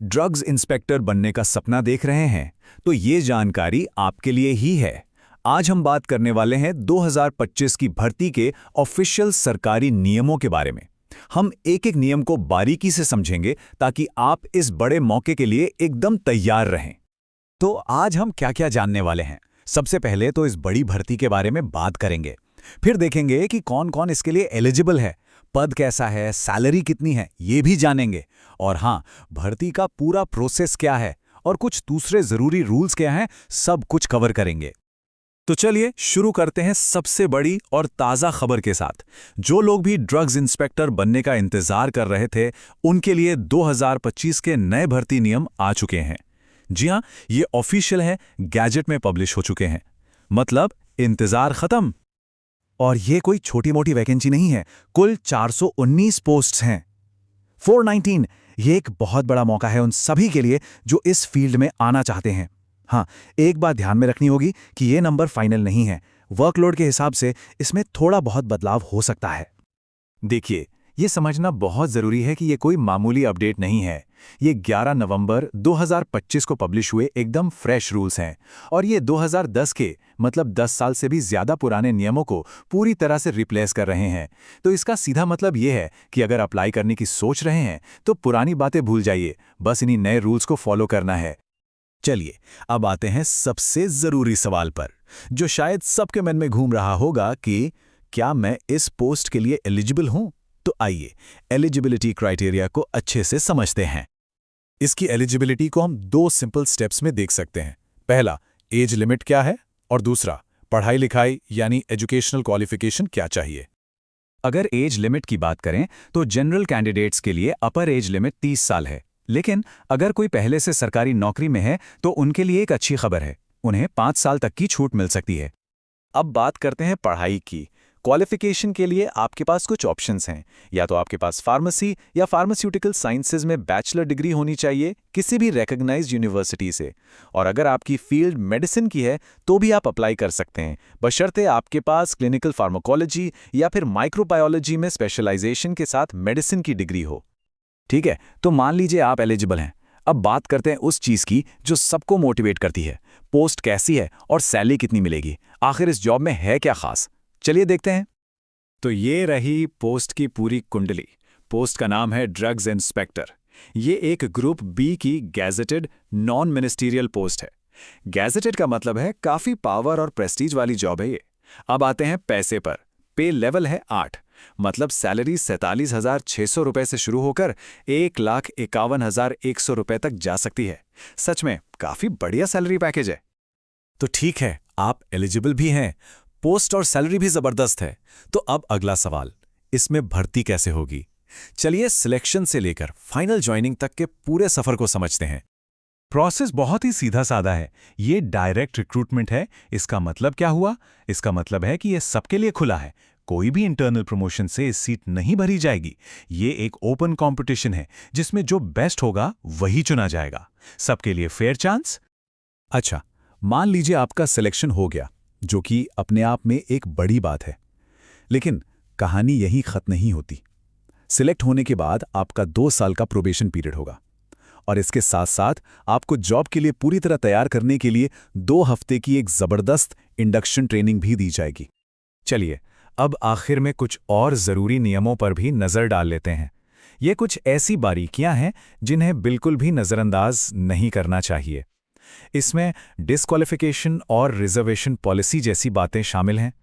Drugs inspector बनने का सपना देख रहे हैं तो ये जानकारी आपके लिए ही है। आज हम बात करने वाले हैं 2025 की भर्ती के ऑफिशियल सरकारी नियमों के बारे में। हम एक एक नियम को बारीकी से समझेंगे ताकि आप इस बड़े मौके के लिए एकदम तैयार रहें। तो आज हम क्या-क्या जानने वाले हैं? सबसे पहले तो इस बड़ी भर्ती के बारे में बात करेंगे। फिर देखेंगे कि कौन-कौन इसके लिए एलिजिबल है, पद कैसा है, सैलरी कितनी है, ये भी जानेंगे। और हाँ, भर्ती का पूरा प्रोसेस क्या है और कुछ दूसरे जरूरी रूल्स क्या हैं, सब कुछ कवर करेंगे। तो चलिए शुरू करते हैं सबसे बड़ी और ताज़ा खबर के साथ। जो लोग भी ड्रग्स इंस्पेक्टर बनने का इंतजार कर रहे थे, उनके लिए 2025 के नए भर्ती नियम आ चुके हैं। जी हाँ, ये ऑफिशियल है, गैजेट में पब्लिश हो चुके हैं। मतलब इंतजार खत्म। और ये कोई छोटी मोटी वैकेंसी नहीं है, कुल 419 पोस्ट्स हैं। 419 ये एक बहुत बड़ा मौका है उन सभी के लिए जो इस फील्ड में आना चाहते हैं। हाँ, एक बात ध्यान में रखनी होगी कि ये नंबर फाइनल नहीं है। वर्कलोड के हिसाब से इसमें थोड़ा बहुत बदलाव हो सकता है। देखिए, ये समझना बहुत जरूरी है कि ये कोई मामूली अपडेट नहीं है। ये 11 नवंबर 2025 को पब्लिश हुए एकदम फ्रेश रूल्स हैं और ये 2010 के मतलब 10 साल से भी ज्यादा पुराने नियमों को पूरी तरह से रिप्लेस कर रहे हैं। तो इसका सीधा मतलब ये है कि अगर अप्लाई करने की सोच रहे हैं तो पुरानी बातें भूल जाइए, बस इन्हीं नए रूल्स को फॉलो करना है। चलिए, अब आते हैं सबसे जरूरी सवाल पर, जो शायद सबके मन में घूम रहा होगा कि क्या मैं इस पोस्ट के लिए एलिजिबल हूं? तो आइए एलिजिबिलिटी क्राइटेरिया को अच्छे से समझते हैं। इसकी एलिजिबिलिटी को हम दो सिंपल स्टेप्स में देख सकते हैं। पहला, एज लिमिट क्या है, और दूसरा, पढ़ाई लिखाई यानी एजुकेशनल क्वालिफिकेशन क्या चाहिए। अगर एज लिमिट की बात करें तो जनरल कैंडिडेट्स के लिए अपर एज लिमिट 30 साल है, लेकिन अगर कोई पहले से सरकारी नौकरी में है तो उनके लिए एक अच्छी खबर है, उन्हें 5 साल तक की छूट मिल सकती है। अब बात करते हैं पढ़ाई की। क्वालिफिकेशन के लिए आपके पास कुछ ऑप्शंस हैं। या तो आपके पास फार्मेसी या फार्मास्यूटिकल साइंसेज में बैचलर डिग्री होनी चाहिए किसी भी रिकॉग्नाइज्ड यूनिवर्सिटी से, और अगर आपकी फील्ड मेडिसिन की है तो भी आप अप्लाई कर सकते हैं, बशर्ते आपके पास क्लिनिकल फार्माकोलॉजी या फिर माइक्रोबायोलॉजी में स्पेशलाइजेशन के साथ मेडिसिन की डिग्री हो। ठीक है, तो मान लीजिए आप एलिजिबल हैं। अब बात करते हैं उस चीज़ की जो सबको मोटिवेट करती है, पोस्ट कैसी है और सैलरी कितनी मिलेगी। आखिर इस जॉब में है क्या खास, चलिए देखते हैं। तो ये रही पोस्ट की पूरी कुंडली। पोस्ट का नाम है ड्रग्स इंस्पेक्टर। ये एक ग्रुप बी की गैजेटेड नॉन मिनिस्टीरियल पोस्ट है। गैजेटेड का मतलब है काफ़ी पावर और प्रेस्टीज वाली जॉब है ये। अब आते हैं पैसे पर। पे लेवल है 8, मतलब सैलरी 47,600 रुपये से शुरू होकर 1,51,100 रुपये तक जा सकती है। सच में काफ़ी बढ़िया सैलरी पैकेज है। तो ठीक है, आप एलिजिबल भी हैं, पोस्ट और सैलरी भी जबरदस्त है। तो अब अगला सवाल, इसमें भर्ती कैसे होगी। चलिए सिलेक्शन से लेकर फाइनल ज्वाइनिंग तक के पूरे सफर को समझते हैं। प्रोसेस बहुत ही सीधा साधा है। ये डायरेक्ट रिक्रूटमेंट है। इसका मतलब क्या हुआ? इसका मतलब है कि ये सबके लिए खुला है। कोई भी इंटरनल प्रमोशन से इस सीट नहीं भरी जाएगी। ये एक ओपन कंपटीशन है जिसमें जो बेस्ट होगा वही चुना जाएगा। सबके लिए फेयर चांस। अच्छा, मान लीजिए आपका सिलेक्शन हो गया, जो कि अपने आप में एक बड़ी बात है। लेकिन कहानी यहीं खत्म नहीं होती। सिलेक्ट होने के बाद आपका 2 साल का प्रोबेशन पीरियड होगा, और इसके साथ साथ आपको जॉब के लिए पूरी तरह तैयार करने के लिए 2 हफ्ते की एक जबरदस्त इंडक्शन ट्रेनिंग भी दी जाएगी। चलिए, अब आखिर में कुछ और जरूरी नियमों पर भी नजर डाल लेते हैं। ये कुछ ऐसी बारीकियां हैं जिन्हें बिल्कुल भी नजरअंदाज नहीं करना चाहिए। इसमें डिस्क्वालिफिकेशन और रिजर्वेशन पॉलिसी जैसी बातें शामिल हैं।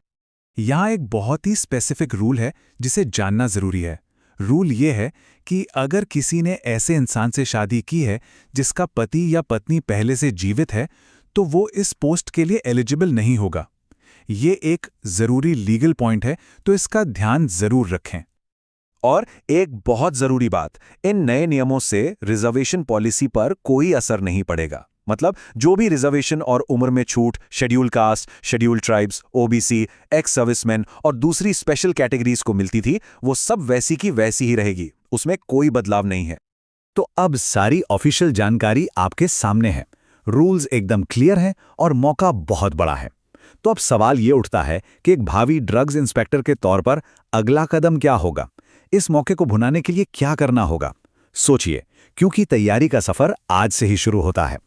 यहाँ एक बहुत ही स्पेसिफिक रूल है जिसे जानना जरूरी है। रूल ये है कि अगर किसी ने ऐसे इंसान से शादी की है जिसका पति या पत्नी पहले से जीवित है, तो वो इस पोस्ट के लिए एलिजिबल नहीं होगा। ये एक जरूरी लीगल पॉइंट है, तो इसका ध्यान जरूर रखें। और एक बहुत जरूरी बात, इन नए नियमों से रिजर्वेशन पॉलिसी पर कोई असर नहीं पड़ेगा। मतलब जो भी रिजर्वेशन और उम्र में छूट schedule caste, schedule tribes, OBC, ex serviceman और दूसरी स्पेशल कैटेगरीज को मिलती थी, वो सब वैसी की वैसी ही रहेगी। उसमें कोई बदलाव नहीं है। तो अब सारी ऑफिशियल जानकारी आपके सामने है। रूल्स एकदम क्लियर हैं और मौका बहुत बड़ा है। तो अब सवाल ये उठता है कि एक भावी ड्रग्स इंस्पेक्टर के तौर पर अगला कदम क्या होगा? इस मौके को भुनाने के लिए क्या करना होगा? सोचिए, क्योंकि तैयारी का सफर आज से ही शुरू होता है।